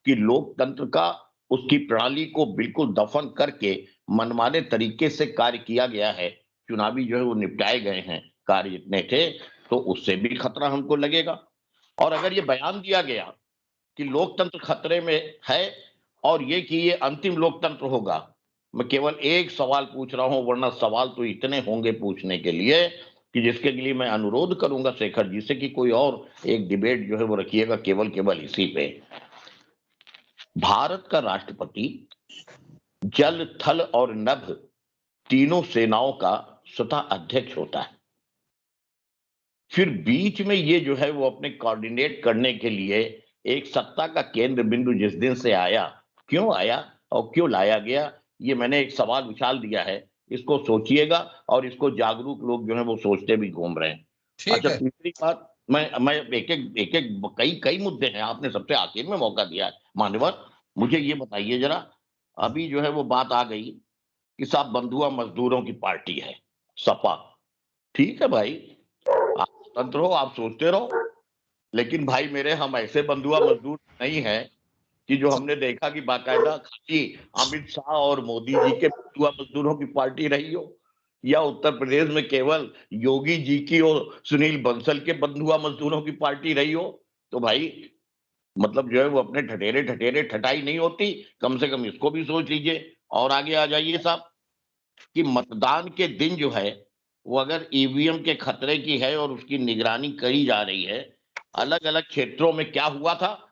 कि लोकतंत्र का उसकी प्रणाली को बिल्कुल दफन करके मनमाने तरीके से कार्य किया गया है, चुनावी जो है वो निपटाए गए हैं कार्य जितने थे, तो उससे भी खतरा हमको लगेगा। और अगर ये बयान दिया गया कि लोकतंत्र खतरे में है और ये कि ये अंतिम लोकतंत्र होगा, मैं केवल एक सवाल पूछ रहा हूं, वरना सवाल तो इतने होंगे पूछने के लिए कि जिसके लिए मैं अनुरोध करूंगा शेखर जी से कि कोई और एक डिबेट जो है वो रखिएगा केवल इसी पे। भारत का राष्ट्रपति जल, थल और नभ तीनों सेनाओं का स्वतः अध्यक्ष होता है। फिर बीच में ये जो है वो अपने कोऑर्डिनेट करने के लिए एक सत्ता का केंद्र बिंदु जिस दिन से आया, क्यों आया और क्यों लाया गया, ये मैंने एक सवाल उछाल दिया है, इसको सोचिएगा। और इसको जागरूक लोग जो है वो सोचते भी घूम रहे हैं। अच्छा, तीसरी बात, मैं एक कई मुद्दे हैं, आपने सबसे आखिर में मौका दिया है मान्यवर, मुझे ये बताइए जरा, अभी जो है वो बात आ गई कि साहब बंधुआ मजदूरों की पार्टी है सपा। ठीक है भाई, आप स्वतंत्र हो, आप सोचते रहो, लेकिन भाई मेरे हम ऐसे बंधुआ मजदूर नहीं है कि जो हमने देखा कि बाकायदा खाली अमित शाह और मोदी जी के बंधुआ मजदूरों की पार्टी रही हो, या उत्तर प्रदेश में केवल योगी जी की और सुनील बंसल के बंधुआ मजदूरों की पार्टी रही हो। तो भाई मतलब जो है वो अपने ठठेरे ठटाई नहीं होती, कम से कम इसको भी सोच लीजिए। और आगे आ जाइए साहब कि मतदान के दिन जो है वो अगर ईवीएम के खतरे की है और उसकी निगरानी करी जा रही है, अलग अलग क्षेत्रों में क्या हुआ था,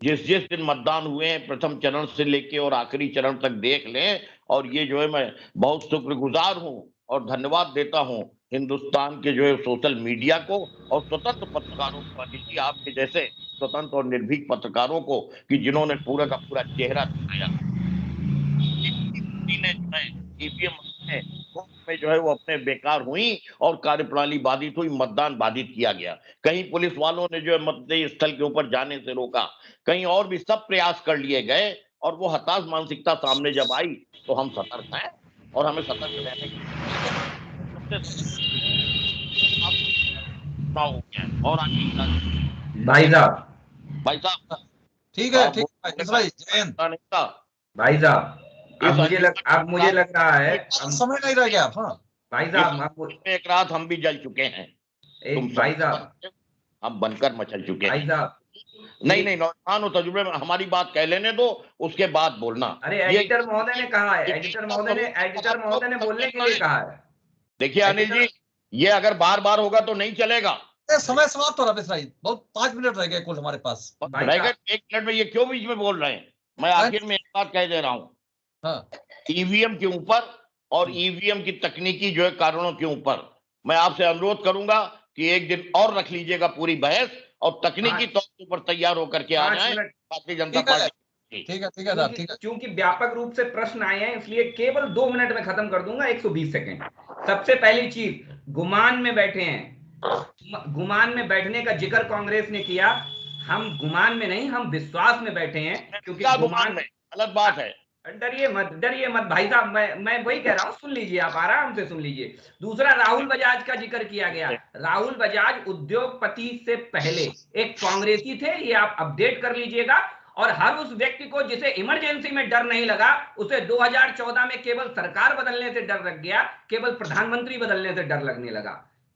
जिस जिस दिन मतदान हुए हैं प्रथम चरण से लेके और आखिरी चरण तक देख लें। और ये जो है मैं बहुत शुक्रगुजार हूं और धन्यवाद देता हूं हिंदुस्तान के जो है सोशल मीडिया को और स्वतंत्र पत्रकारों को, आपके जैसे स्वतंत्र और निर्भीक पत्रकारों को, कि जिन्होंने पूरा का पूरा चेहरा दिखाया। ईवीएम में जो है वो अपने बेकार हुई और कार्यप्रणाली बाधित हुई, मतदान बाधित किया गया। कहीं पुलिस वालों ने जो है मतदेय स्थल के ऊपर जाने से रोका, कहीं और भी सब प्रयास कर लिए गए, और वो हताश मानसिकता सामने जब आई तो हम सतर्क हैं और हमें सतर्क रहने की और
भाई
साहब ठीक है, ठीक है
भाई साहब, अब मुझे लग रहा है
समय नहीं रह गया। हाँ
भाई साहब,
एक रात हम भी जल चुके हैं,
भाई साहब
हम बनकर मचल चुके हैं।
भाई साहब
नहीं नौजवान हो, तजुर्बे में हमारी बात कह लेने दो, उसके बाद बोलना।
अरे एडिटर महोदय ने कहा है, एडिटर महोदय ने बोलने के लिए कहा है।
देखिए अनिल जी, ये अगर बार बार होगा तो नहीं चलेगा।
समय समाप्त हो रहा है भाई, बहुत 5 मिनट रह गए कुल हमारे पास।
रहेगा 1 मिनट में, ये क्यों बीच में बोल रहे हैं? मैं आखिर में एक बात कह दे रहा हूँ,
हाँ,
ईवीएम के ऊपर और ईवीएम की तकनीकी जो है कारणों के ऊपर मैं आपसे अनुरोध करूंगा कि एक दिन और रख लीजिएगा पूरी बहस, और तकनीकी तौर के ऊपर तैयार होकर के आ जाए भारतीय जनता पार्टी।
ठीक है साहब, ठीक है।
क्योंकि व्यापक रूप से प्रश्न आए हैं, इसलिए केवल 2 मिनट में खत्म कर दूंगा, 120 सेकेंड। सबसे पहली चीज, गुमान में बैठे हैं, गुमान में बैठने का जिक्र कांग्रेस ने किया। हम गुमान में नहीं, हम विश्वास में बैठे हैं, क्योंकि गुमान में
गलत बात है।
डरिए मत भाई साहब, मैं वही कह रहा हूं, सुन लीजिए, आप आराम से सुन लीजिए। दूसरा, राहुल बजाज का जिक्र किया गया। राहुल बजाज उद्योगपति से पहले एक कांग्रेसी थे, ये आप अपडेट कर लीजिएगा। और हर उस व्यक्ति को जिसे इमरजेंसी में डर नहीं लगा, उसे 2014 में केवल सरकार बदलने से डर लग गया, केवल प्रधानमंत्री बदलने से डर लगने लगा।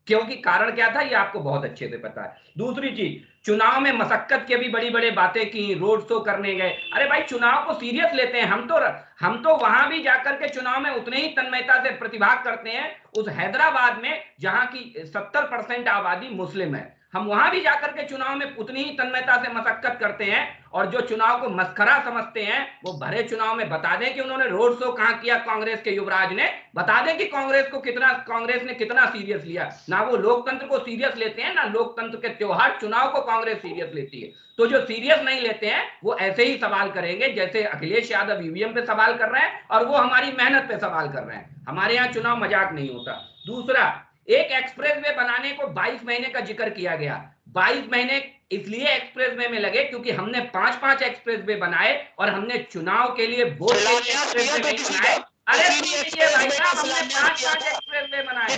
क्योंकि कारण क्या था, ये आपको बहुत अच्छे से पता है। दूसरी चीज, चुनाव में मशक्कत की भी बड़ी बड़ी बातें की, रोड शो करने गए। अरे भाई, चुनाव को सीरियस लेते हैं हम तो वहां भी जाकर के चुनाव में उतने ही तन्मयता से प्रतिभाग करते हैं। उस हैदराबाद में जहां की 70% आबादी मुस्लिम है, हम वहां भी जाकर के चुनाव में उतनी ही तन्मयता से मशक्कत करते हैं। और जो चुनाव को मस्खरा समझते हैं, वो भरे चुनाव में बता दें कि उन्होंने रोड शो कहां किया, कांग्रेस के युवराज ने बता दें कि कांग्रेस ने कितना सीरियस लिया। ना वो लोकतंत्र को सीरियस लेते हैं, ना लोकतंत्र के त्योहार चुनाव को कांग्रेस सीरियस लेती है। तो जो सीरियस नहीं लेते हैं, वो ऐसे ही सवाल करेंगे जैसे अखिलेश यादव ईवीएम पे सवाल कर रहे हैं, और वो हमारी मेहनत पे सवाल कर रहे हैं। हमारे यहाँ चुनाव मजाक नहीं होता। दूसरा, एक एक्सप्रेसवे बनाने को 22 महीने का जिक्र किया गया। 22 महीने इसलिए एक्सप्रेसवे में लगे क्योंकि हमने 5-5 एक्सप्रेसवे बनाए, और हमने चुनाव के लिए वोट के लिए एक्सप्रेसवे नहीं बनाए। अरे सुनिए भाई साहब, हमने 5-5 एक्सप्रेसवे बनाए।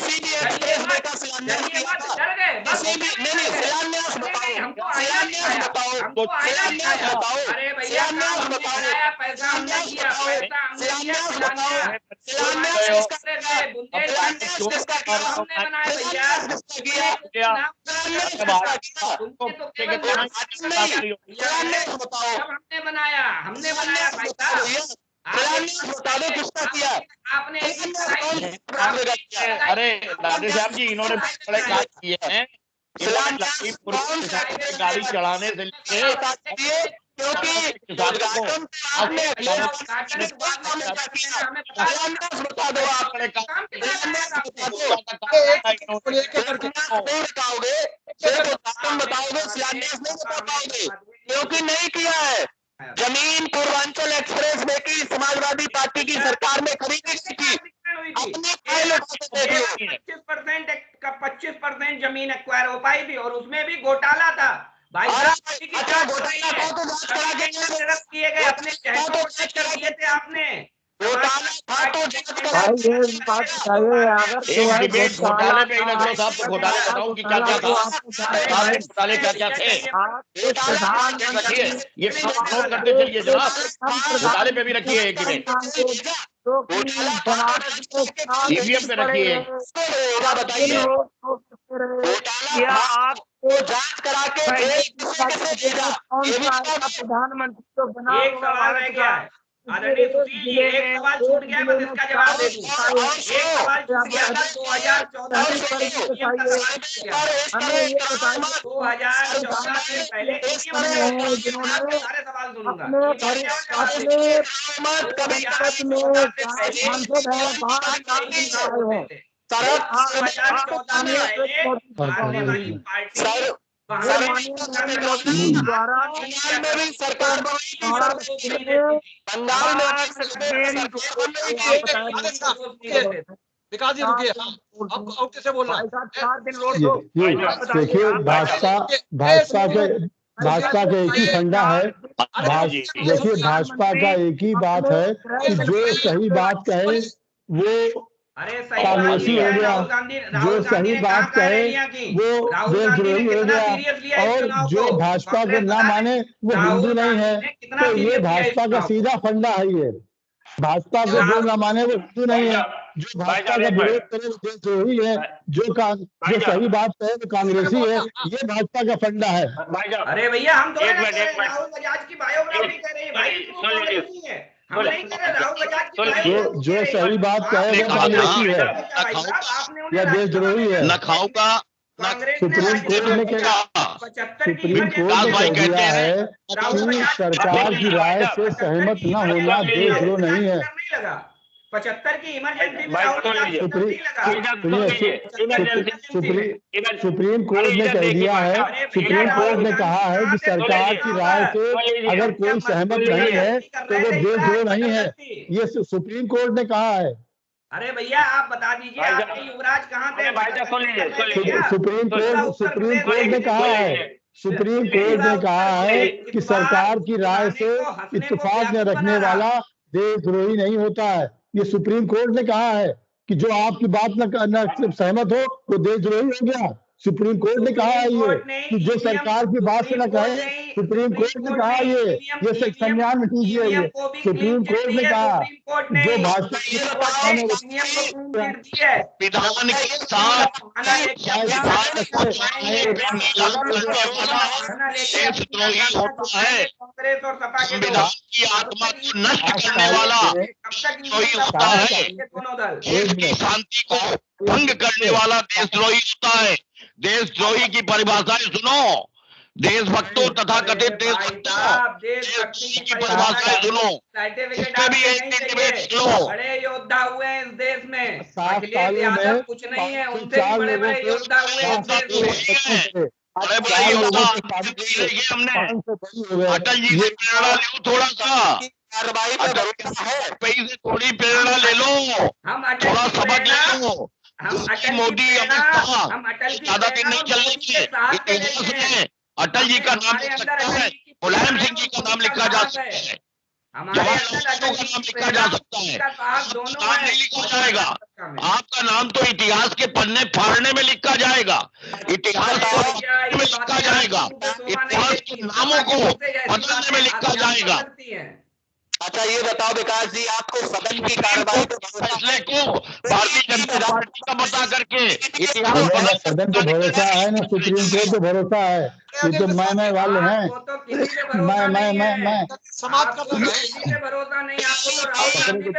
डर गए, हमको आईना दिखाया। अरे भैया, हमने बनाया, पैसा हमने दिया, हमने बनाया भैया। हमने बनाया भाई साहब। बता दो किसका किया आपने।
अरे लाडे साहब जी, इन्होंने बड़े काम किए हैं। गाड़ी चढ़ाने से लेके
क्योंकि क्योंकि नहीं किया है। जमीन पूर्वांचल एक्सप्रेस वे की समाजवादी पार्टी की सरकार में खरीदी गई थी।
25% जमीन एक्वायर हो पाई थी, और उसमें भी घोटाला था भाई साहब। किए गए, अपने चेहरों को चेक कर दिए थे आपने।
भाई ये बात बताइए, अगर
घोटाले पे साहब तो घोटाले बताओ कि क्या क्या था, घोटाले क्या क्या थे, ये नोट करते चलिए जनाब, घोटाले पे भी रखिए एक डिबेट, ईवीएम पे रखिए।
बताइए,
क्या आपको जांच करा के प्रधानमंत्री को बना।
एक सवाल रह गया है आदरणीय सुशील जी, एक सवाल छूट गया, बस इसका जवाब दे दूं। एक सवाल छूट गया था 2014 से पहले सारे सवाल सुनूंगा।
सरकार
विकास जी रुकिए, अब कैसे बोल रहा
देखिए, भाजपा का एक ही फंडा है। देखिए, भाजपा का एक ही बात है कि जो सही बात कहे वो कांग्रेसी हो गया, जो सही बात कहे वो देशद्रोही हो गया, और जो भाजपा को ना माने वो हिंदू नहीं है। तो ये भाजपा का सीधा फंडा है। ये भाजपा को जो ना माने वो हिंदू नहीं है, जो भाजपा का विरोध करे वो देशद्रोही है, जो सही बात कहे वो कांग्रेसी है। ये भाजपा का फंडा है।
अरे भैया, हम तो राहुल बजाज की बायोग्राफी कर रहे हैं भाई, हम नहीं कर रहे राहुल बजाज की।
जो सही बात कहे वो कांग्रेसी है या देशद्रोही है।
न खाऊंगा
सुप्रीम कोर्ट ने क्या सुप्रीम कोर्ट ने कह दिया है कि सरकार की राय से सहमत न होना देशद्रोह नहीं है।
75 की इमरजेंसी
सुप्रीम कोर्ट ने कह दिया है, सुप्रीम कोर्ट ने कहा है कि सरकार की राय से अगर कोई सहमत नहीं है तो वो देशद्रोह नहीं है, ये सुप्रीम कोर्ट ने कहा है।
अरे भैया आप बता दीजिए आपके युवराज कहाँ थे?
सुप्रीम कोर्ट ने कहा है, सुप्रीम कोर्ट ने कहा है कि सरकार की राय से इत्तेफाक न रखने वाला देशद्रोही नहीं होता है। ये सुप्रीम कोर्ट ने कहा है कि जो आपकी बात न सहमत हो वो देशद्रोही हो गया। सुप्रीम कोर्ट ने कहा है ये कि जो सरकार की बात से न कहे, सुप्रीम कोर्ट ने कहा ये संज्ञान में लीजिए। ये सुप्रीम कोर्ट ने कहा जो भाजपा
विधान के साथ देशद्रोही होता है, संविधान की आत्मा को नष्ट करने वाला देशद्रोही होता है, देश की शांति को भंग करने वाला देशद्रोही होता है। देशद्रोही की परिभाषाएं सुनो, देशभक्तों तथा कथित देशभक्तों की परिभाषाएं सुनो, इसमें भी एक डिबेट लो।
बड़े योद्धा हुए हैं इस देश में, अखिलेश यादव कुछ नहीं है, उनसे भी बड़े बड़े योद्धा हुए हैं इस देश में।
बड़े बड़े योद्धा हमने अटल जी से प्रेरणा लो, थोड़ा सा से थोड़ी प्रेरणा ले लो, थोड़ा सबक ले लो। मोदी ज्यादा दिन नहीं चलने के इतिहास में अटल जी का नाम लिख सकता है, मुलायम सिंह जी का नाम लिखा जा सकता है, जवाहरलाल नेहरू का नाम लिखा जा सकता है, आपका नाम नहीं लिखा जाएगा। आपका नाम तो इतिहास के पन्ने फाड़ने में लिखा जाएगा, इतिहास को में लिखा जाएगा, इतिहास के नामों को बदलने में लिखा जाएगा।
अच्छा ये बताओ विकास जी, आपको सदन की कार्रवाई
फैसले को भारतीय जनता पार्टी का बता करके इतिहास
सदन को भरोसा है ना, सुप्रीम कोर्ट को भरोसा है, ये तो मैं वाले हैं, मैं
समाज का भरोसा नहीं, आपको तो राहुल गांधी पे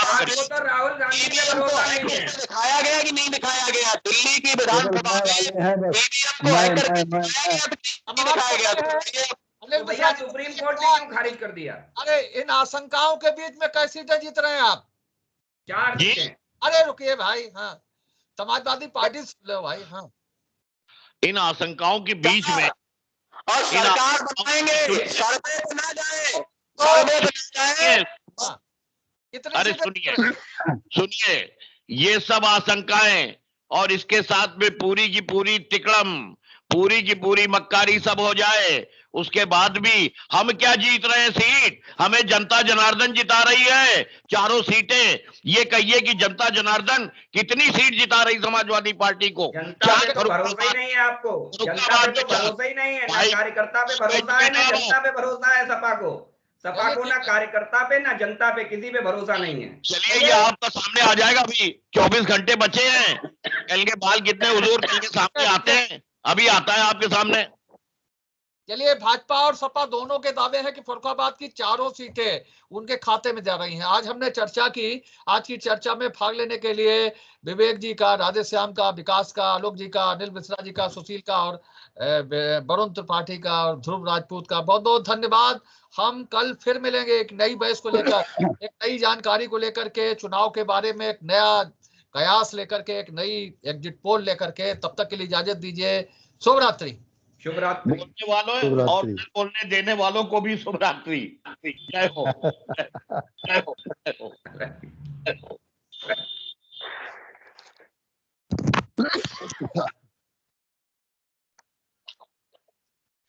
आपको तो राहुल गांधी पे भरोसा नहीं है।
दिखाया गया कि नहीं दिखाया गया? दिल्ली की विधानसभा दिखाया गया
भैया, सुप्रीम कोर्ट ने क्यों खारिज कर दिया?
अरे इन आशंकाओं के बीच में कैसी जीत रहे हैं आप?
4 सीटें।
अरे रुकिए भाई, हाँ समाजवादी पार्टी लो भाई, हाँ
इन आशंकाओं के बीच में
और सरकार बताएंगे, सर्वे पे ना जाए, सर्वे पे ना जाए।
अरे सुनिए, ये सब आशंकाएं और इसके साथ में पूरी की पूरी तिकड़म, पूरी की पूरी मक्कारी सब हो जाए, उसके बाद भी हम क्या जीत रहे हैं सीट? हमें जनता जनार्दन जिता रही है 4 सीटें। ये कहिए कि जनता जनार्दन कितनी सीट जिता रही समाजवादी पार्टी को?
जनता पे तो भरोसा ही नहीं है आपको, जनता पे तो भरोसा ही नहीं है, ना कार्यकर्ता पे भरोसा है, ना जनता पे भरोसा है। सपा को ना कार्यकर्ता पे ना जनता पे, किसी पे भरोसा नहीं है।
चलिए ये आपका सामने आ जाएगा, अभी 24 घंटे बचे हैं, कल के बाल कितने हुजूर कल के सामने आते हैं, अभी आता है आपके सामने।
चलिए, भाजपा और सपा दोनों के दावे हैं कि फर्रुखाबाद की 4 सीटें उनके खाते में जा रही हैं। आज हमने चर्चा की, आज की चर्चा में भाग लेने के लिए विवेक जी का, राधेश्याम का, विकास का, आलोक जी का, अनिल मिश्रा जी का, सुशील का और वरुण त्रिपाठी का और ध्रुव राजपूत का बहुत बहुत धन्यवाद। हम कल फिर मिलेंगे एक नई बहस को लेकर, एक नई जानकारी को लेकर के, चुनाव के बारे में एक नया कयास लेकर के, एक नई एग्जिट पोल लेकर के। तब तक के लिए इजाजत दीजिए। शुभ रात्रि।
शुभ रात्रि।
बोलने वालों और बोलने देने वालों को भी शुभ रात्रि। जय हो, जय हो, जय हो।